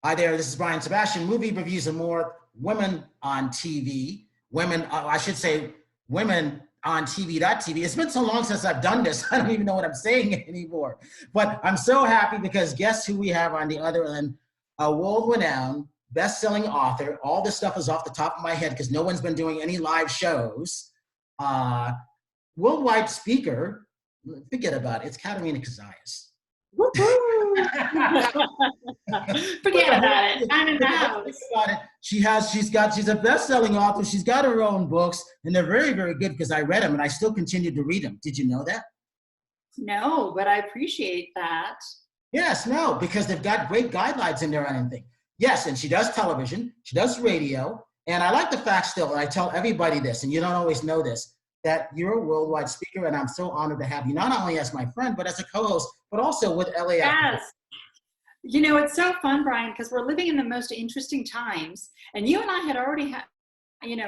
Hi there, this is Brian Sebastian, Movie Reviews and More, Women on TV, I should say Women on TV.tv. It's been so long since I've done this, I don't even know what I'm saying anymore. But I'm so happy because guess who we have on the other end? A world-renowned, best-selling author. All this stuff is off the top of my head because no one's been doing any live shows. Worldwide speaker, forget about it, it's Katerina Cozias. Forget about it. I'm in the house. She's a best-selling author. She's got her own books, and they're very, very good because I read them and I still continue to read them. Did you know that? No, but I appreciate that. Yes, no, because they've got great guidelines in there on anything. Yes, and she does television, she does radio, and I like the fact still, and I tell everybody this, and you don't always know this, that you're a worldwide speaker, and I'm so honored to have you, not only as my friend, but as a co-host, but also with LA. Yes. You know, it's so fun, Brian, because we're living in the most interesting times. And you and I had already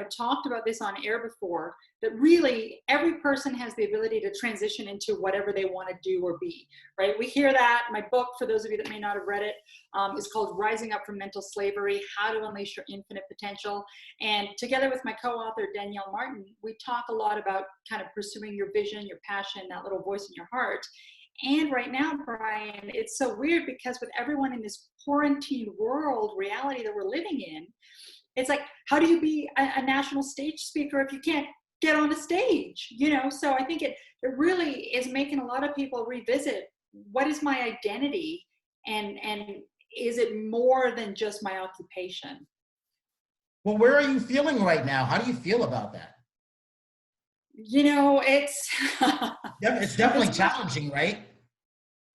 talked about this on air before, that really every person has the ability to transition into whatever they want to do or be, right? We hear that. My book, for those of you that may not have read it, is called Rising Up from Mental Slavery, How to Unleash Your Infinite Potential. And together with my co-author, Danielle Martin, we talk a lot about kind of pursuing your vision, your passion, that little voice in your heart. And right now, Brian, it's so weird because with everyone in this quarantine world reality that we're living in, it's like, how do you be a national stage speaker if you can't get on a stage? So I think it really is making a lot of people revisit, what is my identity? And is it more than just my occupation? Well, where are you feeling right now? How do you feel about that? It's definitely challenging, right?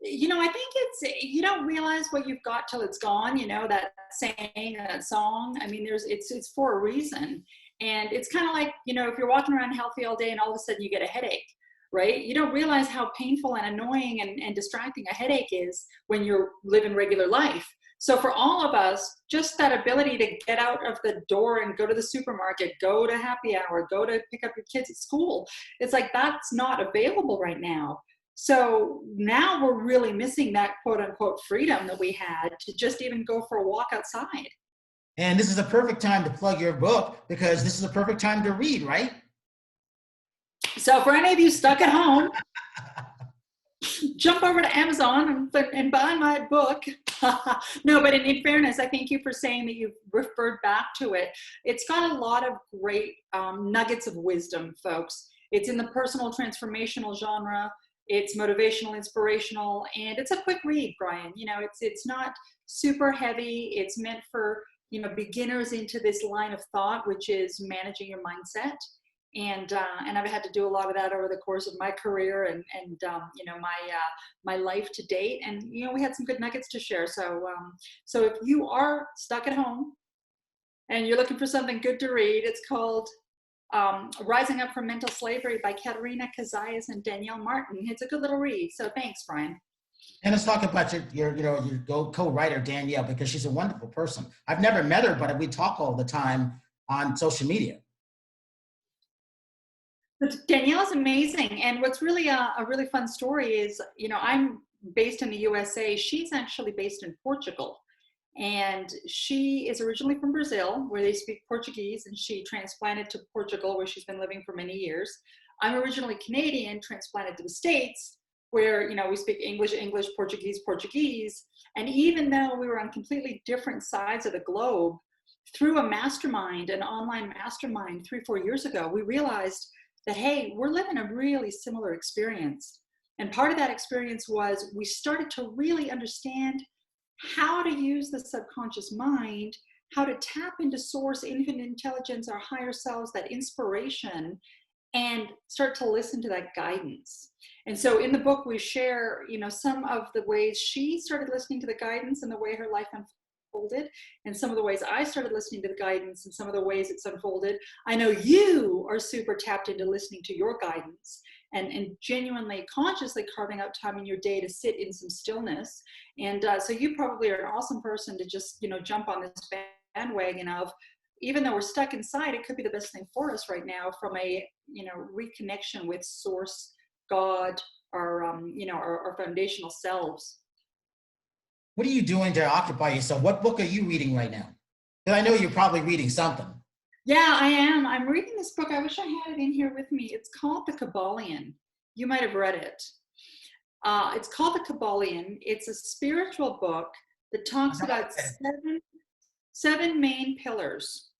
I think you don't realize what you've got till it's gone, that saying, that song. I mean, it's for a reason. And it's kind of like, if you're walking around healthy all day and all of a sudden you get a headache, right? You don't realize how painful and annoying and distracting a headache is when you're living regular life. So for all of us, just that ability to get out of the door and go to the supermarket, go to happy hour, go to pick up your kids at school, it's like that's not available right now. So now we're really missing that quote unquote freedom that we had to just even go for a walk outside. And this is a perfect time to plug your book because this is a perfect time to read, right? So for any of you stuck at home, jump over to Amazon and buy my book. No, but in fairness, I thank you for saying that you've referred back to it. It's got a lot of great nuggets of wisdom, folks. It's in the personal transformational genre. It's motivational, inspirational, and it's a quick read, Brian. It's not super heavy. It's meant for, beginners into this line of thought, which is managing your mindset. And I've had to do a lot of that over the course of my career and my life to date. And, we had some good nuggets to share. So if you are stuck at home and you're looking for something good to read, it's called Rising Up from Mental Slavery by Katerina Cozias and Danielle Martin. It's a good little read. So thanks, Brian. And let's talk about your co-writer, Danielle, because she's a wonderful person. I've never met her, but we talk all the time on social media. Danielle is amazing. And what's really a really fun story is, I'm based in the USA. She's actually based in Portugal. And she is originally from Brazil, where they speak Portuguese, and she transplanted to Portugal, where she's been living for many years. I'm originally Canadian, transplanted to the States, where, we speak English, Portuguese. And even though we were on completely different sides of the globe, through a mastermind, an online mastermind 3-4 years ago, we realized that, hey, we're living a really similar experience. And part of that experience was we started to really understand how to use the subconscious mind, how to tap into source, infinite intelligence, our higher selves, that inspiration, and start to listen to that guidance. And so in the book, we share, some of the ways she started listening to the guidance and the way her life unfolded, and some of the ways I started listening to the guidance and some of the ways it's unfolded. I know you are super tapped into listening to your guidance and genuinely, consciously carving out time in your day to sit in some stillness. And so you probably are an awesome person to just, jump on this bandwagon of, even though we're stuck inside, it could be the best thing for us right now from a, reconnection with source, God, our foundational selves. What are you doing to occupy yourself? What book are you reading right now? Because I know you're probably reading something. Yeah, I am. I'm reading this book. I wish I had it in here with me. It's called The Cabal Ian. You might have read it. It's called The Cabal Ian. It's a spiritual book that talks about seven main pillars.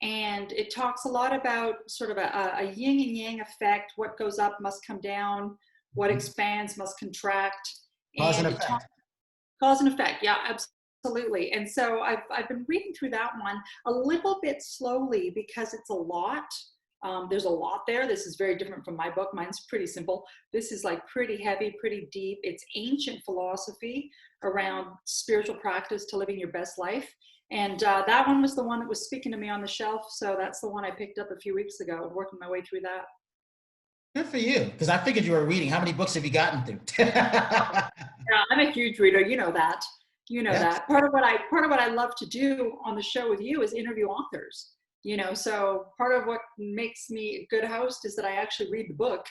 And it talks a lot about sort of a yin and yang effect. What goes up must come down. What expands must contract. Cause and effect. Cause and effect. Yeah, absolutely. And so I've been reading through that one a little bit slowly because it's a lot. There's a lot there. This is very different from my book. Mine's pretty simple. This is like pretty heavy, pretty deep. It's ancient philosophy around spiritual practice to living your best life. And that one was the one that was speaking to me on the shelf. So that's the one I picked up a few weeks ago, working my way through that. Good for you, because I figured you were reading. How many books have you gotten through? Yeah, I'm a huge reader. You know that. You know that. Part of what I love to do on the show with you is interview authors. So part of what makes me a good host is that I actually read the book,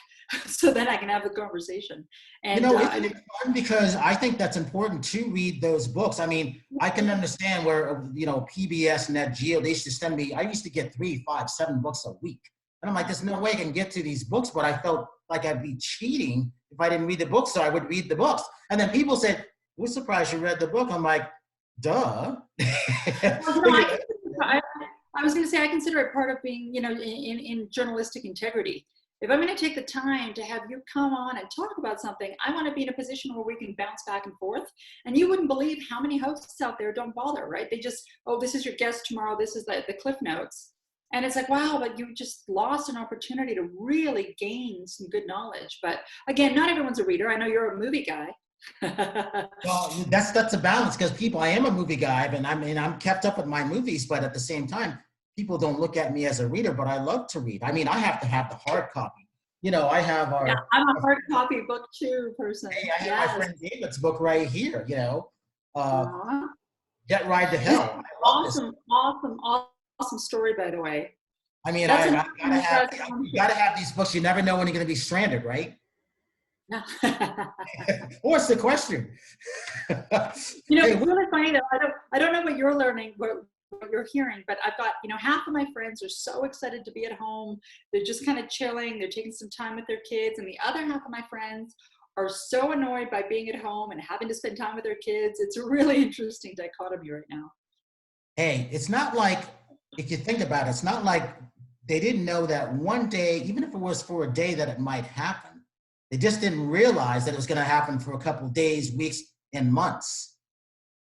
so then I can have the conversation. And isn't it fun? Because I think that's important to read those books. I mean, I can understand where PBS, Net Geo, they used to send me. I used to get 3, 5, 7 books a week. And I'm like, there's no way I can get to these books, but I felt like I'd be cheating if I didn't read the book, so I would read the books. And then people said, we're surprised you read the book. I'm like, duh. I was going to say, I consider it part of being, in journalistic integrity. If I'm going to take the time to have you come on and talk about something, I want to be in a position where we can bounce back and forth. And you wouldn't believe how many hosts out there don't bother, right? They just, this is your guest tomorrow. This is the Cliff Notes. And it's like, wow, but you just lost an opportunity to really gain some good knowledge. But again, not everyone's a reader. I know you're a movie guy. Well, that's a balance, because I am a movie guy, and I'm kept up with my movies, but at the same time, people don't look at me as a reader, but I love to read. I mean, I have to have the hard copy. I have I'm a hard copy book too person. Hey, I have my friend David's book right here, Get Ride to Hell. Awesome story, by the way. I mean, you gotta have these books. You never know when you're gonna be stranded, right? No. Or sequestered. It's really funny though. I don't know what you're learning, what you're hearing, but I've got, half of my friends are so excited to be at home. They're just kind of chilling. They're taking some time with their kids. And the other half of my friends are so annoyed by being at home and having to spend time with their kids. It's a really interesting dichotomy right now. Hey, it's not like, if you think about it, it's not like they didn't know that one day, even if it was for a day, that it might happen. They just didn't realize that it was going to happen for a couple of days, weeks, and months.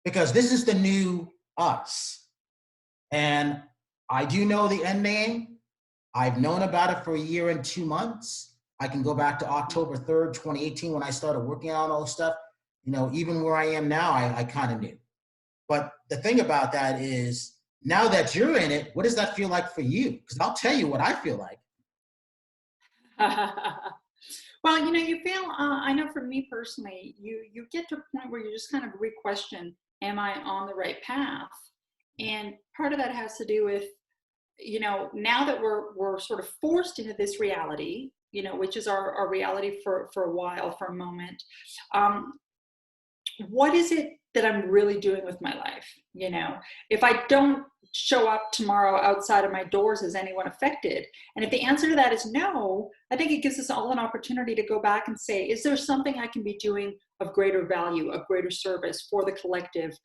Because this is the new us. And I do know the end name. I've known about it for a year and 2 months. I can go back to October 3rd, 2018, when I started working on all this stuff. Even where I am now, I kind of knew. But the thing about that is, now that you're in it, what does that feel like for you? Because I'll tell you what I feel like. Well, you feel, I know for me personally, you get to a point where you just kind of re-question, am I on the right path? And part of that has to do with, now that we're sort of forced into this reality, which is our reality for a while, for a moment. What is it that I'm really doing with my life? If I don't show up tomorrow outside of my doors, is anyone affected? And if the answer to that is no, I think it gives us all an opportunity to go back and say, is there something I can be doing of greater value, of greater service for the collective,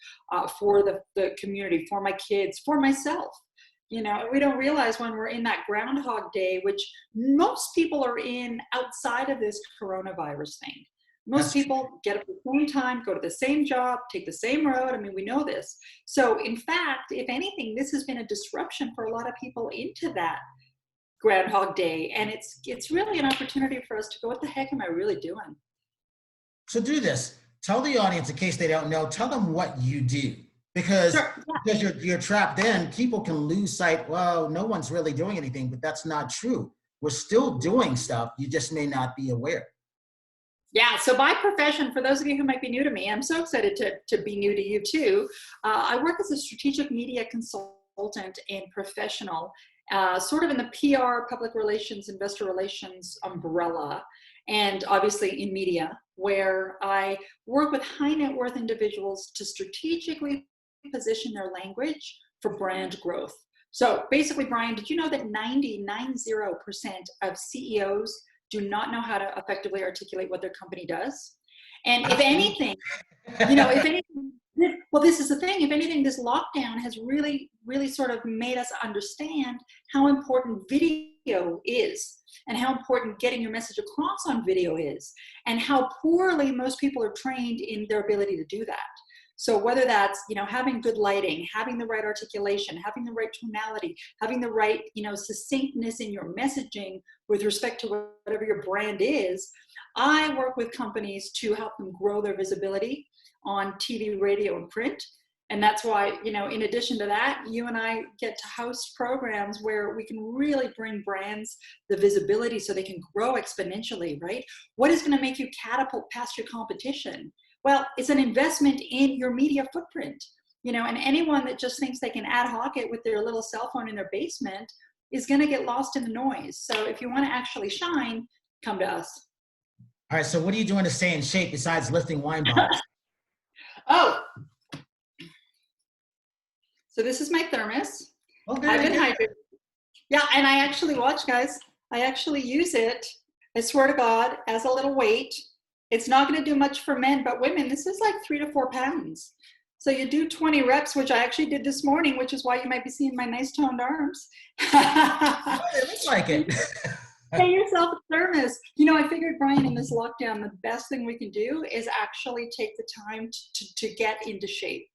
for the community, for my kids, for myself? We don't realize when we're in that Groundhog Day, which most people are in outside of this coronavirus thing. Most people get up at the same time, go to the same job, take the same road. I mean, we know this. So in fact, if anything, this has been a disruption for a lot of people into that Groundhog Day. And it's really an opportunity for us to go, what the heck am I really doing? So do this. Tell the audience, in case they don't know, tell them what you do. Because you're trapped in, people can lose sight. Well, no one's really doing anything, but that's not true. We're still doing stuff. You just may not be aware. Yeah, so by profession, for those of you who might be new to me, I'm so excited to be new to you too. I work as a strategic media consultant and professional, sort of in the PR, public relations, investor relations umbrella, and obviously in media, where I work with high net worth individuals to strategically position their language for brand growth. So basically, Brian, did you know that 90% of CEOs do not know how to effectively articulate what their company does? And if anything, if anything, well, this is the thing. If anything, this lockdown has really, really sort of made us understand how important video is, and how important getting your message across on video is, and how poorly most people are trained in their ability to do that. So whether that's, having good lighting, having the right articulation, having the right tonality, having the right, succinctness in your messaging with respect to whatever your brand is, I work with companies to help them grow their visibility on TV, radio, and print. And that's why, in addition to that, you and I get to host programs where we can really bring brands the visibility so they can grow exponentially, right? What is going to make you catapult past your competition? Well, it's an investment in your media footprint, and anyone that just thinks they can ad hoc it with their little cell phone in their basement is going to get lost in the noise. So if you want to actually shine, come to us. All right, so what are you doing to stay in shape besides lifting wine bottles? Oh, so this is my thermos. Okay, I've been hydrated. Yeah, and I actually, watch guys, I actually use it, I swear to God, as a little weight. It's not going to do much for men, but women, this is like 3 to 4 pounds. So you do 20 reps, which I actually did this morning, which is why you might be seeing my nice toned arms. Oh, it looks like it. Pay yourself a thermos. I figured, Brian, in this lockdown, the best thing we can do is actually take the time to get into shape.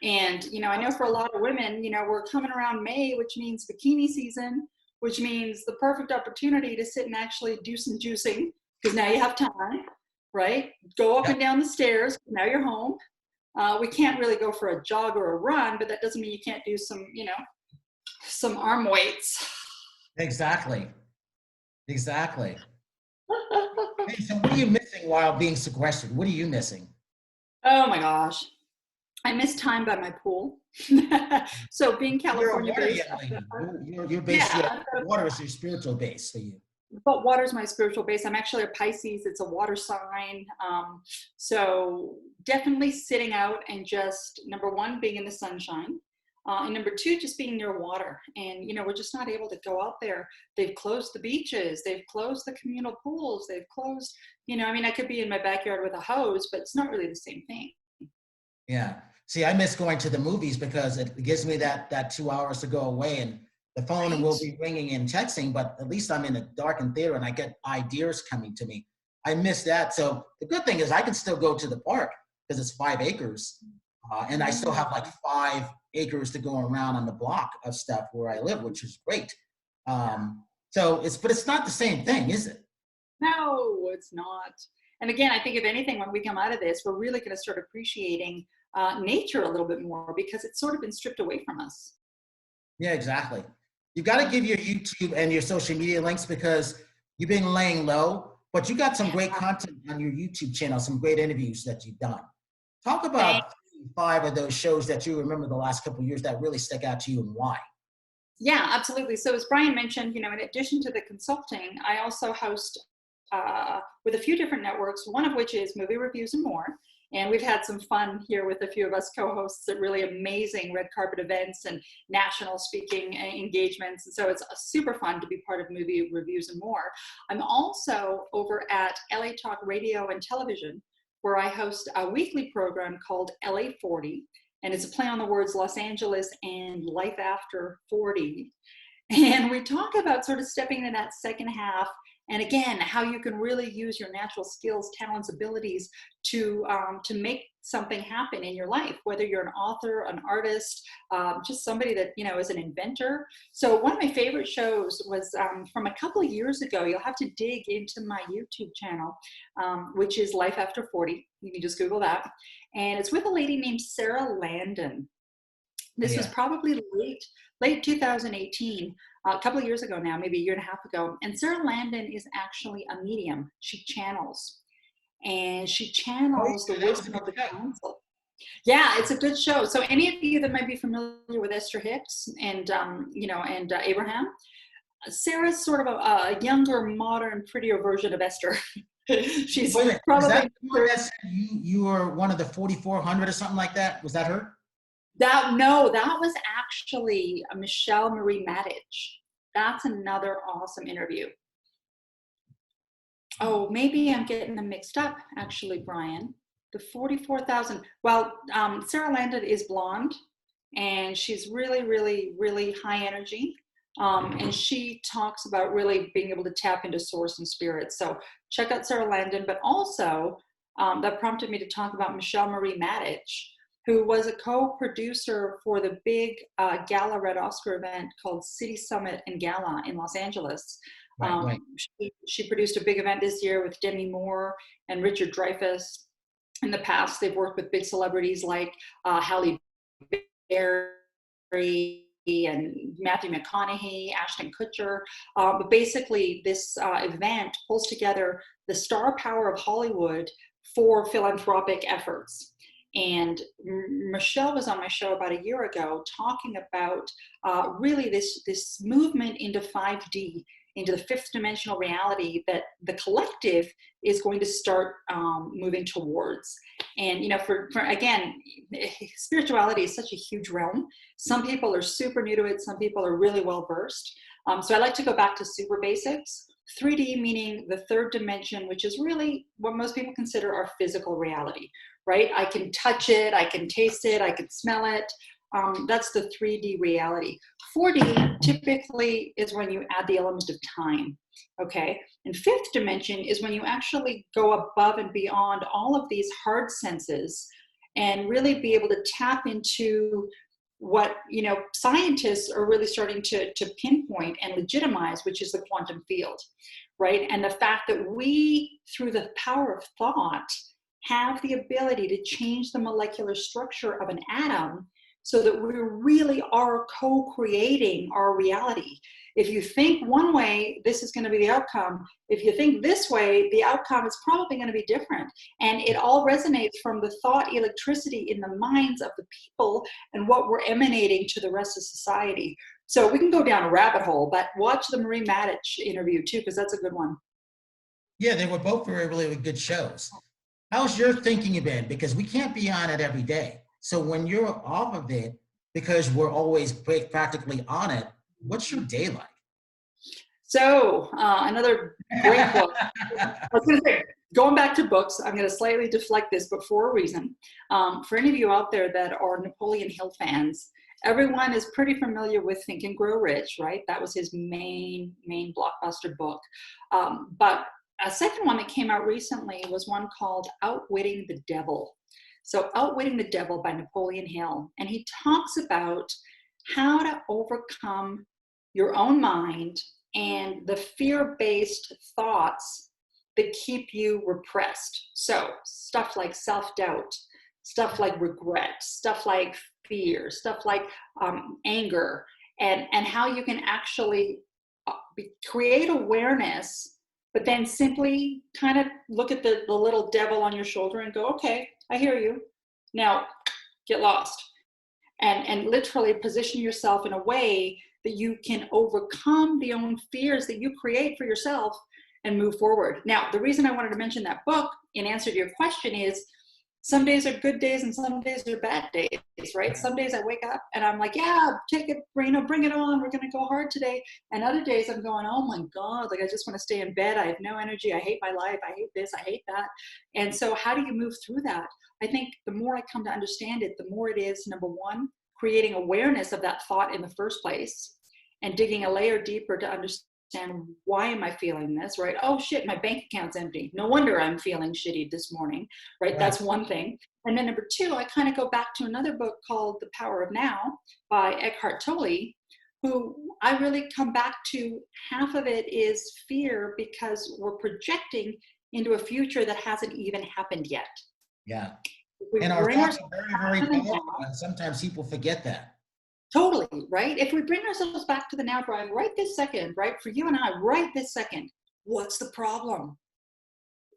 And, I know for a lot of women, we're coming around May, which means bikini season, which means the perfect opportunity to sit and actually do some juicing, because now you have time, right? Go up and down the stairs. Now you're home. We can't really go for a jog or a run, but that doesn't mean you can't do some, some arm weights. Exactly. Hey, so what are you missing while being sequestered? What are you missing? Oh my gosh. I miss time by my pool. So being California based. You're based, water is your spiritual base for you. But water's my spiritual base. I'm actually a Pisces. It's a water sign. So definitely sitting out and just, number one, being in the sunshine. And number two, just being near water. And, we're just not able to go out there. They've closed the beaches. They've closed the communal pools. They've closed, I could be in my backyard with a hose, but it's not really the same thing. Yeah. See, I miss going to the movies because it gives me that 2 hours to go away, and the phone will be ringing and texting, but at least I'm in a darkened theater and I get ideas coming to me. I miss that. So the good thing is I can still go to the park because it's 5 acres. And I still have like 5 acres to go around on the block of stuff where I live, which is great. But it's not the same thing, is it? No, it's not. And again, I think if anything, when we come out of this, we're really going to start appreciating nature a little bit more, because it's sort of been stripped away from us. Yeah, exactly. You've got to give your YouTube and your social media links because you've been laying low, but you got some great content on your YouTube channel, some great interviews that you've done. Talk about 5 of those shows that you remember the last couple of years that really stuck out to you and why. Yeah, absolutely. So as Brian mentioned, in addition to the consulting, I also host with a few different networks, one of which is Movie Reviews and More. And we've had some fun here with a few of us co-hosts at really amazing red carpet events and national speaking engagements. And so it's super fun to be part of Movie Reviews and More. I'm also over at LA Talk Radio and Television, where I host a weekly program called LA 40. And it's a play on the words Los Angeles and life after 40. And we talk about sort of stepping into that second half. And again, how you can really use your natural skills, talents, abilities to make something happen in your life, whether you're an author, an artist, just somebody that, is an inventor. So one of my favorite shows was from a couple of years ago. You'll have to dig into my YouTube channel, which is Life After 40. You can just Google that. And it's with a lady named Sarah Landon. This was probably late 2018. A couple of years ago now, maybe a year and a half ago. And Sarah Landon is actually a medium. She channels. And she channels the wisdom of the council. Yeah, it's a good show. So any of you that might be familiar with Esther Hicks and, Abraham, Sarah's sort of a younger, modern, prettier version of Esther. She's Wait a minute, is probably that the one that said you were one of the 4,400 or something like that? Was that her? that was actually Michelle Marie Matich. That's another awesome interview. Oh, maybe I'm getting them mixed up, actually, Brian. The 44,000. Well, Sarah Landon is blonde, and she's really, really, really high energy. And she talks about really being able to tap into source and spirit. So check out Sarah Landon, but also that prompted me to talk about Michelle Marie Matich, who was a co-producer for the big Gala Red Oscar event called City Summit and Gala in Los Angeles. Right. She produced a big event this year with Demi Moore and Richard Dreyfuss. In the past, they've worked with big celebrities like Halle Berry and Matthew McConaughey, Ashton Kutcher. But basically, this event pulls together the star power of Hollywood for philanthropic efforts. And Michelle was on my show about a year ago talking about really this movement into 5D, into the fifth dimensional reality that the collective is going to start moving towards. And, you know, for again, spirituality is such a huge realm. Some people are super new to it. Some people are really well versed. So I like to go back to super basics. 3D meaning the third dimension, which is really what most people consider our physical reality, right? I can touch it, I can taste it, I can smell it. That's the 3D reality. 4D typically is when you add the element of time, okay? And fifth dimension is when you actually go above and beyond all of these hard senses and really be able to tap into what, you know, scientists are really starting to pinpoint and legitimize, which is the quantum field, right? And the fact that we, through the power of thought, have the ability to change the molecular structure of an atom so that we really are co-creating our reality. If you think one way, this is going to be the outcome. If you think this way, the outcome is probably going to be different. And it all resonates from the thought electricity in the minds of the people and what we're emanating to the rest of society. So we can go down a rabbit hole, but watch the Marie Matich interview too, because that's a good one. Yeah, they were both really good shows. How's your thinking been? Because we can't be on it every day. So when you're off of it, because we're always practically on it, what's your day like? So another great book. I was going to say, going back to books, I'm going to slightly deflect this, but for a reason. For any of you out there that are Napoleon Hill fans, everyone is pretty familiar with Think and Grow Rich, right? That was his main blockbuster book. But a second one that came out recently was one called Outwitting the Devil. So Outwitting the Devil by Napoleon Hill. And he talks about how to overcome your own mind and the fear-based thoughts that keep you repressed. So stuff like self-doubt, stuff like regret, stuff like fear, stuff like anger, and how you can actually create awareness, but then simply kind of look at the little devil on your shoulder and go, okay, I hear you. Now get lost. And literally position yourself in a way that you can overcome the own fears that you create for yourself and move forward. Now, the reason I wanted to mention that book in answer to your question is some days are good days and some days are bad days, right? Some days I wake up and I'm like, yeah, take it, bring it on. We're going to go hard today. And other days I'm going, oh my God, like I just want to stay in bed. I have no energy. I hate my life. I hate this. I hate that. And so how do you move through that? I think the more I come to understand it, the more it is, number one, creating awareness of that thought in the first place and digging a layer deeper to understand why am I feeling this, right? Oh shit, my bank account's empty. No wonder I'm feeling shitty this morning, right? That's one thing. And then number two, I kind of go back to another book called The Power of Now by Eckhart Tolle, who I really come back to. Half of it is fear because we're projecting into a future that hasn't even happened yet. Yeah. And our thoughts are very, very powerful, and sometimes people forget that. Totally, right? If we bring ourselves back to the now, Brian, right this second, right? For you and I, right this second, what's the problem?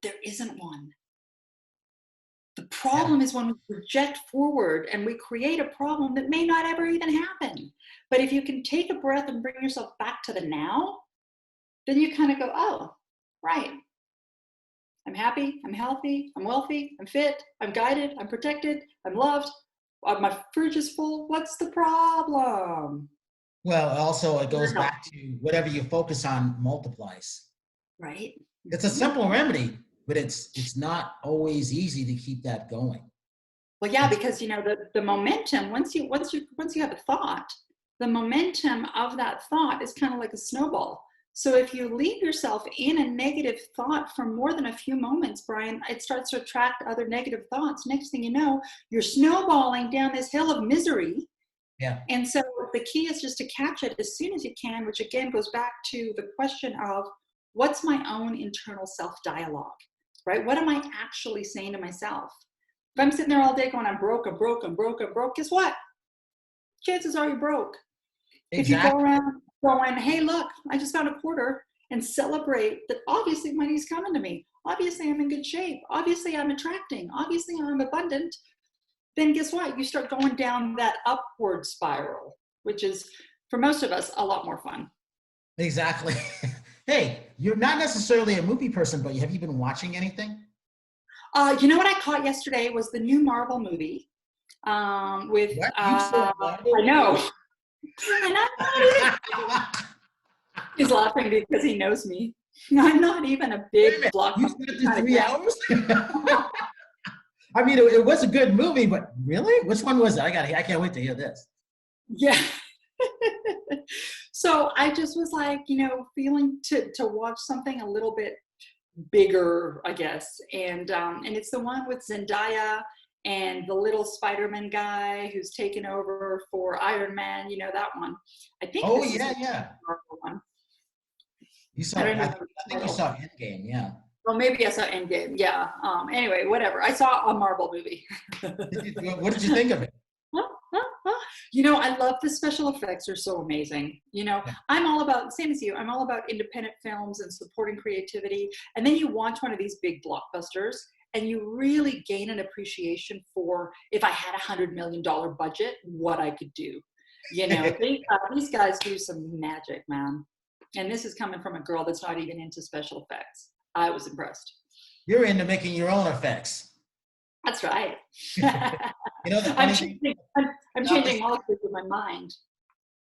There isn't one. The problem is when we project forward and we create a problem that may not ever even happen. But if you can take a breath and bring yourself back to the now, then you kind of go, oh, right. I'm happy, I'm healthy, I'm wealthy, I'm fit, I'm guided, I'm protected, I'm loved, my fridge is full. What's the problem? Well, also it goes back to whatever you focus on multiplies. Right. It's a simple remedy, but it's not always easy to keep that going. Well, yeah, because the momentum, once you have a thought, the momentum of that thought is kind of like a snowball. So if you leave yourself in a negative thought for more than a few moments, Brian, it starts to attract other negative thoughts. Next thing you know, you're snowballing down this hill of misery. Yeah. And so the key is just to catch it as soon as you can, which again goes back to the question of what's my own internal self-dialogue, right? What am I actually saying to myself? If I'm sitting there all day going, I'm broke, I'm broke, I'm broke, I'm broke, guess what? Chances are you're broke. Exactly. If you go around going, hey, look, I just found a quarter, and celebrate that obviously money's coming to me. Obviously I'm in good shape. Obviously I'm attracting. Obviously I'm abundant. Then guess what? You start going down that upward spiral, which is, for most of us, a lot more fun. Exactly. Hey, you're not necessarily a movie person, but have you been watching anything? You know what I caught yesterday was the new Marvel movie with, What? You saw Marvel? I know. He's laughing because he knows me. I'm not even a big blockbuster. You spent the 3 hours? I mean, it was a good movie, but really? Which one was it? I can't wait to hear this. Yeah. So I just was like, feeling to watch something a little bit bigger, I guess. And it's the one with Zendaya and the little Spider-Man guy who's taken over for Iron Man, that one. I think. Oh, yeah. One. You saw it. I think you saw Endgame, yeah. Well, maybe I saw Endgame, yeah. Anyway, whatever. I saw a Marvel movie. What did you think of it? I love the special effects. They're so amazing. I'm all about, same as you, I'm all about independent films and supporting creativity. And then you watch one of these big blockbusters and you really gain an appreciation for, if I had $100 million budget, what I could do. These guys do some magic, man. And this is coming from a girl that's not even into special effects. I was impressed. You're into making your own effects. That's right. I'm changing molecules with my mind.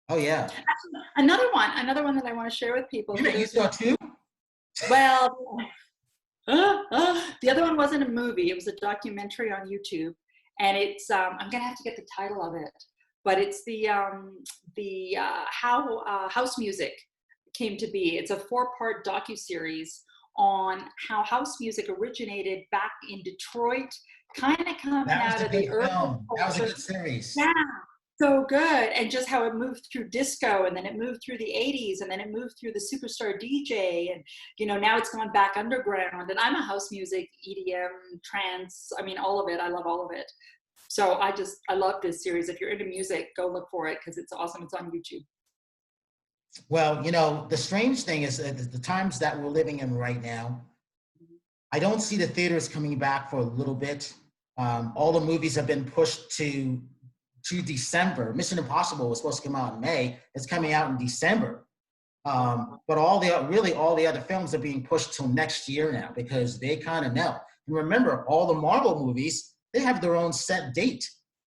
Oh, yeah. Another one that I want to share with people. You saw two? Well, the other one wasn't a movie. It was a documentary on YouTube. And it's, I'm going to have to get the title of it. But it's how house music came to be. It's a 4-part docuseries on how house music originated back in Detroit, kind of coming out of the urban culture. That was a good series. Yeah, so good. And just how it moved through disco, and then it moved through the 80s, and then it moved through the superstar DJ, and now it's gone back underground. And I'm a house music, EDM, trance, all of it. I love all of it. So I love this series. If you're into music, go look for it because it's awesome. It's on YouTube. Well, the strange thing is that the times that we're living in right now, I don't see the theaters coming back for a little bit. All the movies have been pushed to December. Mission Impossible was supposed to come out in May. It's coming out in December. But all the other films are being pushed till next year now because they kind of know. And remember, all the Marvel movies, they have their own set date.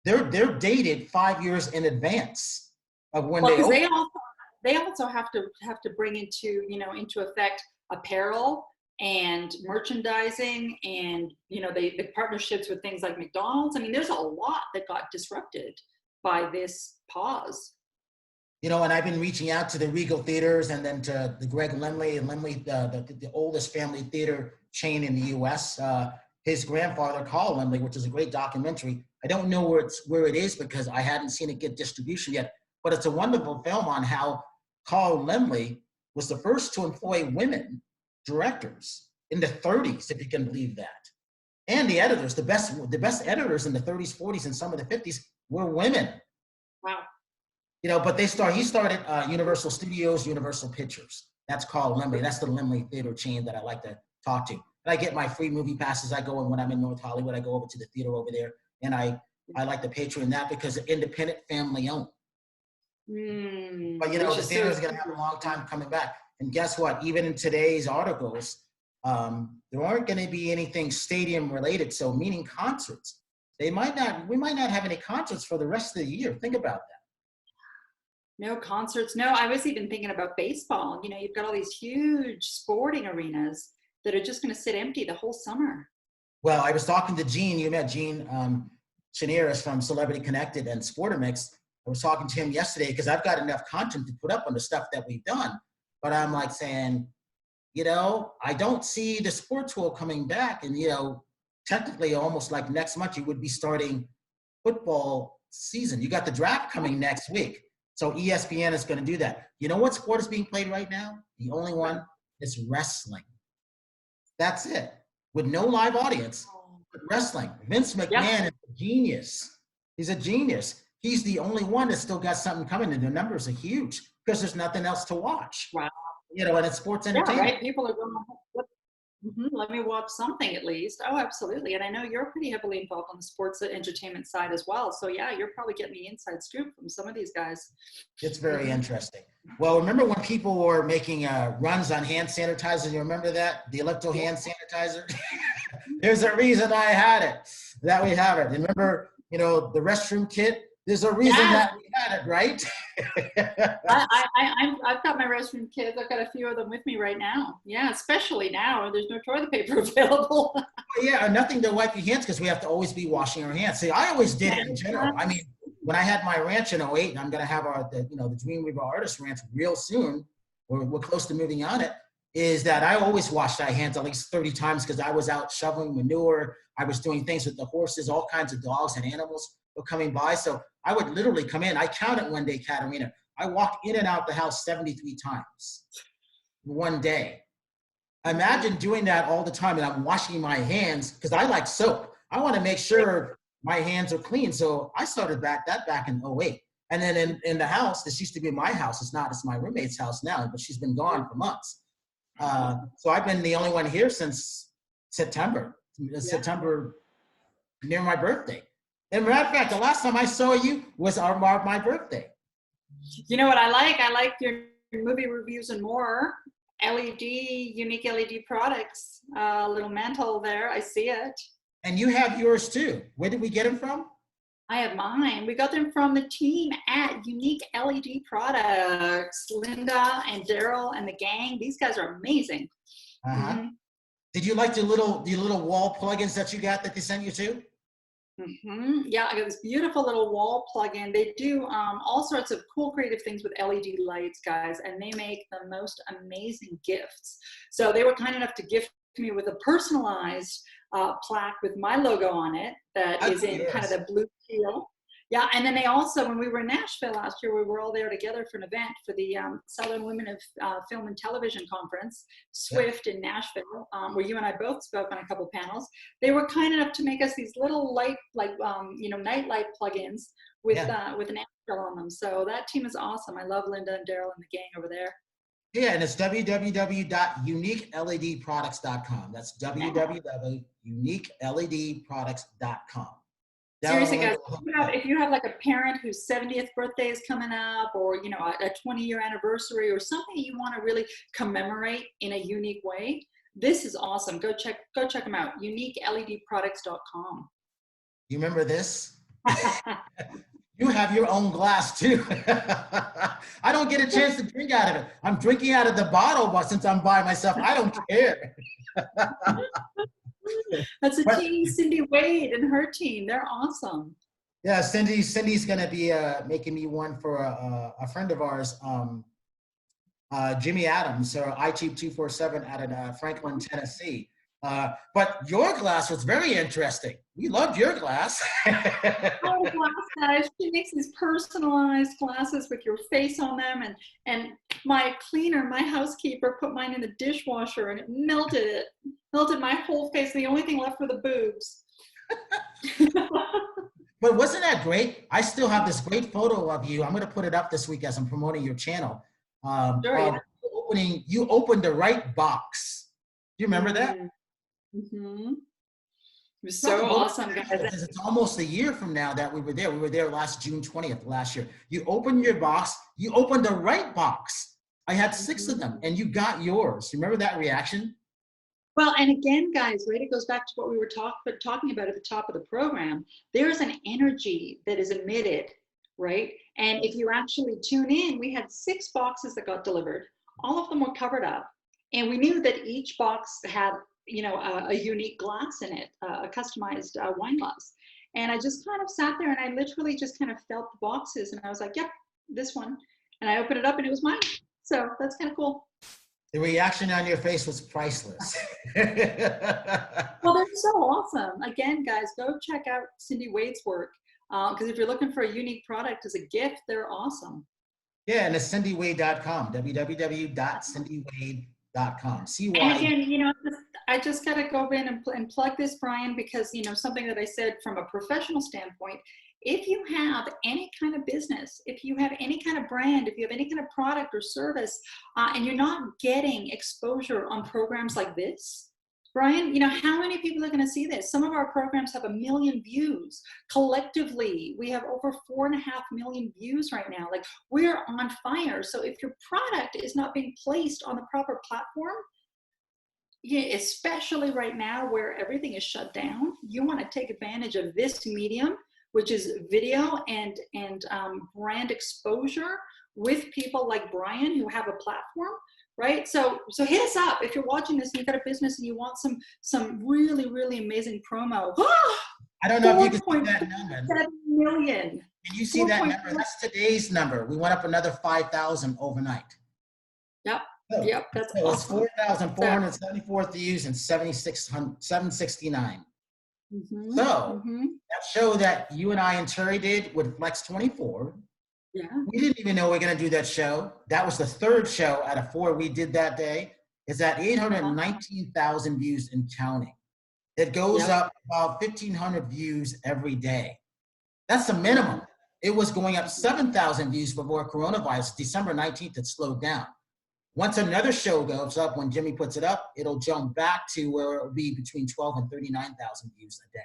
They're dated 5 years in advance of when they open. They also have to bring into effect apparel and merchandising and the partnerships with things like McDonald's. There's a lot that got disrupted by this pause. And I've been reaching out to the Regal theaters and then to the Greg Lemley and the oldest family theater chain in the U.S. His grandfather, Carl Lemley, which is a great documentary. I don't know where it is because I hadn't seen it get distribution yet, but it's a wonderful film on how Carl Lemley was the first to employ women directors in the 30s, if you can believe that. And the editors, the best editors in the 30s, 40s, and some of the 50s were women. Wow. But he started Universal Studios, Universal Pictures. That's Carl Lemley. That's the Lemley theater chain that I like to talk to. And I get my free movie passes. I go, and when I'm in North Hollywood, I go over to the theater over there, and I like to Patreon that because it's independent, family owned. But the theater is going to have a long time coming back. And guess what? Even in today's articles, There aren't going to be anything stadium related. So meaning concerts. We might not have any concerts for the rest of the year. Think about that. No concerts. No, I was even thinking about baseball. You know, you've got all these huge sporting arenas that are just going to sit empty the whole summer. Well, I was talking to Gene. You met Gene Chaniris from Celebrity Connected and Sportamix. I was talking to him yesterday because I've got enough content to put up on the stuff that we've done. But I'm like saying, you know, I don't see the sports world coming back. And, you know, technically almost like next month, you would be starting football season. You got the draft coming next week. So ESPN is going to do that. You know what sport is being played right now? The only one is wrestling. That's it. With no live audience, but wrestling. Vince McMahon is a genius. He's a genius. He's the only one that's still got something coming, and the numbers are huge because there's nothing else to watch. Wow. You know, and it's sports entertainment. Yeah, right. People are going, let me watch something at least. Oh, absolutely. And I know you're pretty heavily involved on the sports entertainment side as well. So yeah, you're probably getting the inside scoop from some of these guys. It's very interesting. Well, remember when people were making runs on hand sanitizer? You remember that? The Ellipto hand sanitizer? There's a reason I had it, that we have it. Remember, you know, the restroom kit? There's a reason that we had it, right? I've got my restroom kits. I've got a few of them with me right now. Yeah, especially now. There's no toilet paper available. Yeah, nothing to wipe your hands because we have to always be washing our hands. See, I always did it in general. I mean, when I had my ranch in 2008, and I'm going to have the Dreamweaver Artist Ranch real soon, we're close to moving on it, is that I always washed my hands at least 30 times because I was out shoveling manure. I was doing things with the horses, all kinds of dogs and animals were coming by. So I would literally come in. I counted one day, Katerina. I walked in and out the house 73 times one day. Imagine doing that all the time, and I'm washing my hands because I like soap. I want to make sure my hands are clean. So I started that back in 2008. And then in the house, this used to be my house. It's not. It's my roommate's house now, but she's been gone for months. So I've been the only one here since September near my birthday. And matter of fact, the last time I saw you was my birthday. You know what I like? I like your movie reviews and more. LED, unique LED products, little mantle there. I see it. And you have yours too. Where did we get them from? I have mine. We got them from the team at Unique LED Products. Linda and Daryl and the gang. These guys are amazing. Uh-huh. Mm-hmm. Did you like the little wall plugins that you got that they sent you to? Mm-hmm. Yeah, I got this beautiful little wall plug-in. They do all sorts of cool creative things with LED lights, guys, and they make the most amazing gifts. So they were kind enough to gift me with a personalized plaque with my logo on it that is in kind of the blue teal. Yeah, and then they also, when we were in Nashville last year, we were all there together for an event for the Southern Women of Film and Television Conference, SWIFT in Nashville, where you and I both spoke on a couple panels. They were kind enough to make us these little light, night light plugins with an Nashville on them. So that team is awesome. I love Linda and Daryl and the gang over there. Yeah, and it's www.uniqueledproducts.com. That's www.uniqueledproducts.com. Seriously, guys, if you have like a parent whose 70th birthday is coming up, or a 20-year anniversary, or something you want to really commemorate in a unique way, this is awesome. Go check them out. Uniqueledproducts.com. You remember this? You have your own glass too. I don't get a chance to drink out of it. I'm drinking out of the bottle, but since I'm by myself, I don't care. That's a team, Cindy Wade and her team. They're awesome. Yeah, Cindy's gonna be making me one for a friend of ours, Jimmy Adams, or iCheap247 out of Franklin, Tennessee. But your glass was very interesting. We loved your glass. Oh, glass guys. She makes these personalized glasses with your face on them, and my cleaner, my housekeeper, put mine in the dishwasher, and it melted my whole face. The only thing left were the boobs. But wasn't that great? I still have this great photo of you. I'm going to put it up this week as I'm promoting your channel. Sure. You opened the right box. Do you remember that? Mm-hmm. It was so awesome, guys. It's almost a year from now that we were there. We were there last June 20th last year. You opened your box. You opened the right box. I had 6 of them, and you got yours. You remember that reaction? Well, and again, guys, right, it goes back to what we were talking about at the top of the program. There's an energy that is emitted, right? And if you actually tune in, we had 6 boxes that got delivered. All of them were covered up. And we knew that each box had, a unique glass in it, a customized wine glass. And I just kind of sat there and I literally just kind of felt the boxes and I was like, yep, this one. And I opened it up and it was mine. So that's kind of cool. The reaction on your face was priceless. Well, they're so awesome. Again, guys, go check out Cindy Wade's work. Because if you're looking for a unique product as a gift, they're awesome. Yeah, and it's cindywade.com, www.cindywade.com. And again, I just got to go in and plug this, Brian, because, something that I said from a professional standpoint, if you have any kind of business, if you have any kind of brand, if you have any kind of product or service, and you're not getting exposure on programs like this, Brian, how many people are going to see this? Some of our programs have 1 million views. Collectively, we have over 4.5 million views right now. Like, we're on fire. So if your product is not being placed on the proper platform, especially right now where everything is shut down, you want to take advantage of this medium, which is video and brand exposure with people like Brian who have a platform, right? So hit us up if you're watching this and you've got a business and you want some really, really amazing promo. I don't know if you can see that number. 7 million. Can you see that number? That's today's number. We went up another 5,000 overnight. Yep. So, Yep. That's so awesome. It's 4,474 views and 769. Mm-hmm. So that show that you and I and Terry did with Flex 24. Yeah. We didn't even know we were going to do that show. That was the 3rd show out of 4 we did that day. It's at 819,000 views and counting. It goes up about 1,500 views every day. That's the minimum. It was going up 7,000 views before coronavirus. December 19th, it slowed down. Once another show goes up, when Jimmy puts it up, it'll jump back to where it'll be between 12 and 39,000 views a day.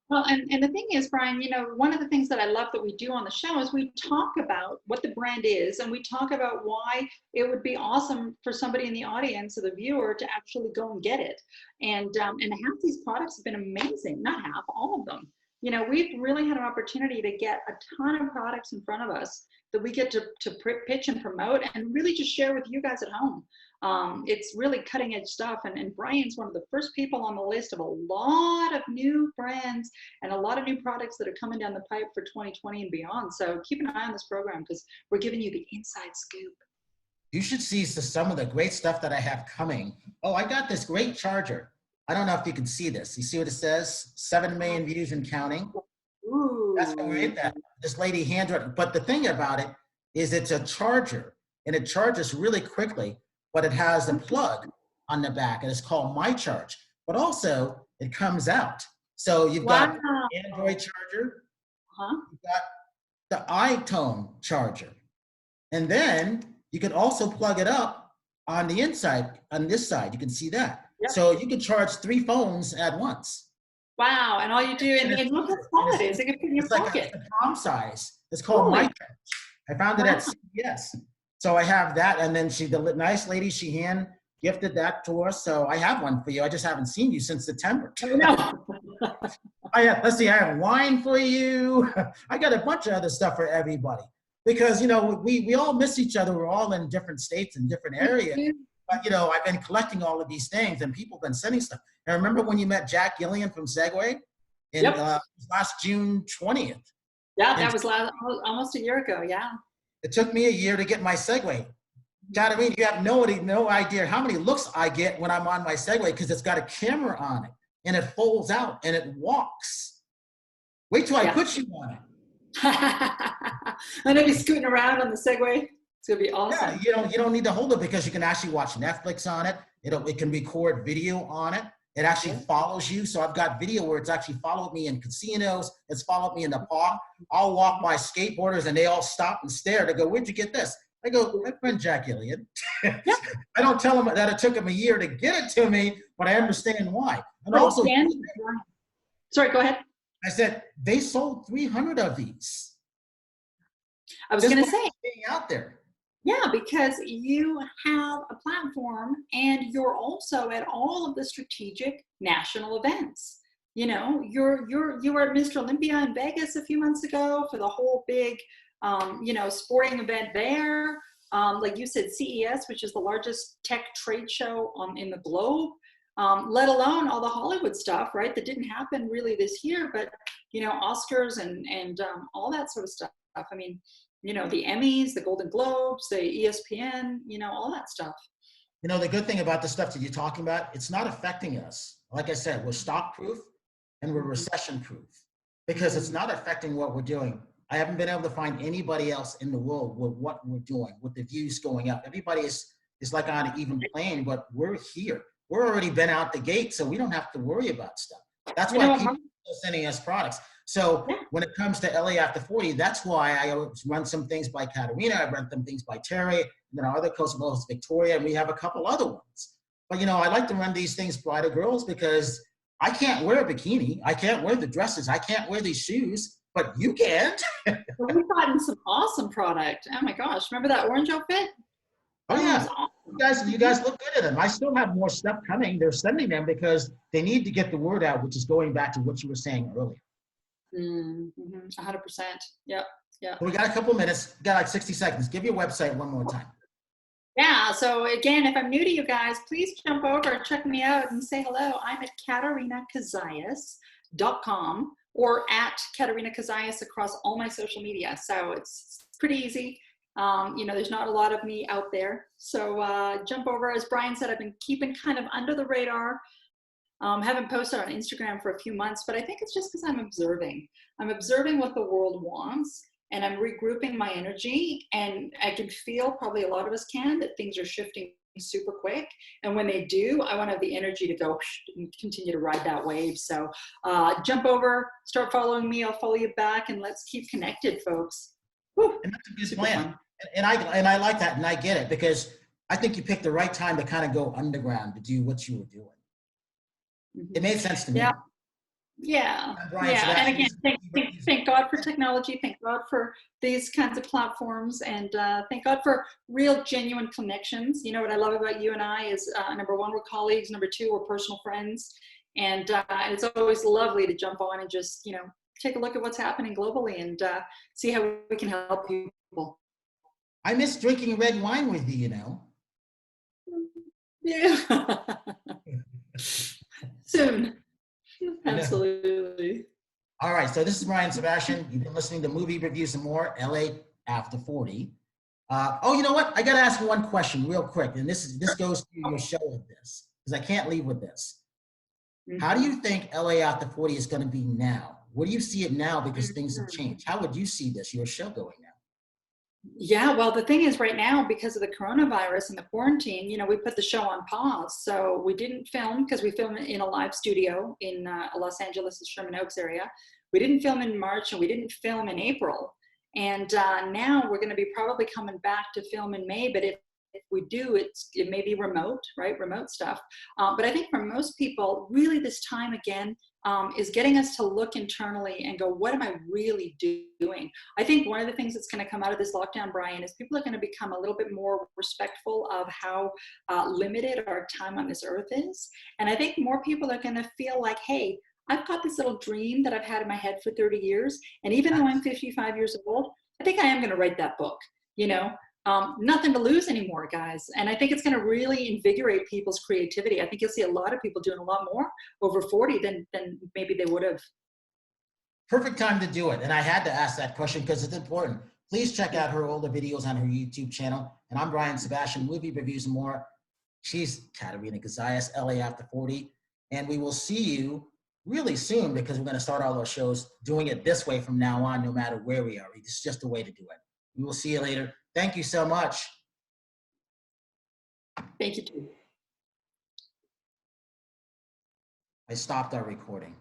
Well, and the thing is, Brian, one of the things that I love that we do on the show is we talk about what the brand is, and we talk about why it would be awesome for somebody in the audience or the viewer to actually go and get it. And half these products have been amazing. Not half, all of them. We've really had an opportunity to get a ton of products in front of us that we get to pitch and promote and really just share with you guys at home. It's really cutting edge stuff. And Brian's one of the first people on the list of a lot of new brands and a lot of new products that are coming down the pipe for 2020 and beyond. So keep an eye on this program because we're giving you the inside scoop. You should see some of the great stuff that I have coming. Oh, I got this great charger. I don't know if you can see this. You see what it says? 7 million views and counting. Ooh. That's what we're in that. This lady handwrote. But the thing about it is it's a charger and it charges really quickly, but it has a plug on the back and it's called My Charge. But also it comes out. So you've got the Android charger, you've got the iTone charger. And then you can also plug it up on the inside, on this side. You can see that. Yep. So you can charge 3 phones at once. Wow, and all you do, and look how small it is. It can fit in your pocket. It's a palm size. It's called My Charge. I found it at CVS. So I have that, and then the nice lady, she hand gifted that to us. So I have one for you. I just haven't seen you since September. No. Let's see, I have wine for you. I got a bunch of other stuff for everybody. Because, we all miss each other. We're all in different states and different areas. But, I've been collecting all of these things and people have been sending stuff. And remember when you met Jack Gillian from Segway? Last June 20th. Yeah, that was almost a year ago, yeah. It took me a year to get my Segway. Katerina, you have no idea how many looks I get when I'm on my Segway because it's got a camera on it and it folds out and it walks. Wait till I put you on it. I'm gonna be scooting around on the Segway. It's gonna be awesome. Yeah, you don't need to hold it because you can actually watch Netflix on it. It can record video on it. It actually follows you. So I've got video where it's actually followed me in casinos. It's followed me in the park. I'll walk by skateboarders and they all stop and stare. They go, "Where'd you get this?" I go, "My friend Jack Gillian." I don't tell them that it took him a year to get it to me, but I understand why. And also, sorry, go ahead. I said, they sold 300 of these. I was going to say. Out there. Yeah, because you have a platform and you're also at all of the strategic national events. You know, you were at Mr. Olympia in Vegas a few months ago for the whole big, you know, sporting event there. Like you said, CES, which is the largest tech trade show in the globe. Let alone all the Hollywood stuff, right? That didn't happen really this year, but you know, Oscars and all that sort of stuff. I mean, you know, the Emmys, the Golden Globes, the ESPN, you know, all that stuff. You know, the good thing about the stuff that you're talking about, it's not affecting us. Like I said, we're stock proof and we're recession proof because it's not affecting what we're doing. I haven't been able to find anybody else in the world with what we're doing, with the views going up. Everybody is like on an even plane, but we're here. We're already been out the gate, so we don't have to worry about stuff. That's why people are sending us products. So when it comes to LA After 40, that's why I run some things by Katerina, I run some things by Terry, and then our other co-host Victoria, and we have a couple other ones. But you know, I like to run these things by the girls because I can't wear a bikini, I can't wear the dresses, I can't wear these shoes, but you can. We've gotten some awesome product. Oh my gosh, remember that orange outfit? Oh yeah, you guys look good at them. I still have more stuff coming. They're sending them because they need to get the word out, which is going back to what you were saying earlier. 100%. Yep. So we got a couple minutes. We got like 60 seconds. Give your website one more time. Yeah. So again, if I'm new to you guys, please jump over and check me out and say hello. I'm at KaterinaCozias.com or at Katerina Cozias across all my social media. So it's pretty easy. You know, there's not a lot of me out there. So jump over. As Brian said, I've been keeping kind of under the radar. Haven't posted on Instagram for a few months, but I think it's just because I'm observing. I'm observing what the world wants and I'm regrouping my energy. And I can feel, probably a lot of us can, that things are shifting super quick. And when they do, I want to have the energy to go and continue to ride that wave. So jump over, start following me. I'll follow you back and let's keep connected, folks. Whew. And that's a good plan. And I like that, and I get it because I think you picked the right time to kind of go underground to do what you were doing. It made sense to me. Yeah. And again, thank God for technology. Thank God for these kinds of platforms, and thank God for real, genuine connections. You know what I love about you and I is number one, we're colleagues. Number two, we're personal friends, and it's always lovely to jump on and just take a look at what's happening globally and see how we can help people. I miss drinking red wine with you, you know. Yeah. Soon. Absolutely. All right, so this is Brian Sebastian. You've been listening to Movie Reviews and More, LA After 40. Oh, you know what? I got to ask one question real quick, and this goes to your show with this, because I can't leave with this. How do you think LA After 40 is going to be now? Where do you see it now, because things have changed? How would you see your show going now? Yeah, well, the thing is right now, because of the coronavirus and the quarantine, we put the show on pause. So we didn't film because we filmed in a live studio in Los Angeles, the Sherman Oaks area. We didn't film in March and we didn't film in April. And now we're going to be probably coming back to film in May, but if we do, it may be remote, right? Remote stuff. But I think for most people, really this time again, is getting us to look internally and go, what am I really doing? I think one of the things that's going to come out of this lockdown, Brian, is people are going to become a little bit more respectful of how limited our time on this earth is. And I think more people are going to feel like, hey, I've got this little dream that I've had in my head for 30 years. And even though I'm 55 years old, I think I am going to write that book, nothing to lose anymore, guys. And I think it's going to really invigorate people's creativity. I think you'll see a lot of people doing a lot more over 40 than maybe they would have. Perfect time to do it. And I had to ask that question because it's important. Please check out her older videos on her YouTube channel. And I'm Brian Sebastian, Movie Reviews and More. She's Katerina Cozias, LA After 40. And we will see you really soon because we're going to start all our shows doing it this way from now on, no matter where we are. It's just a way to do it. We will see you later. Thank you so much. Thank you too. I stopped our recording.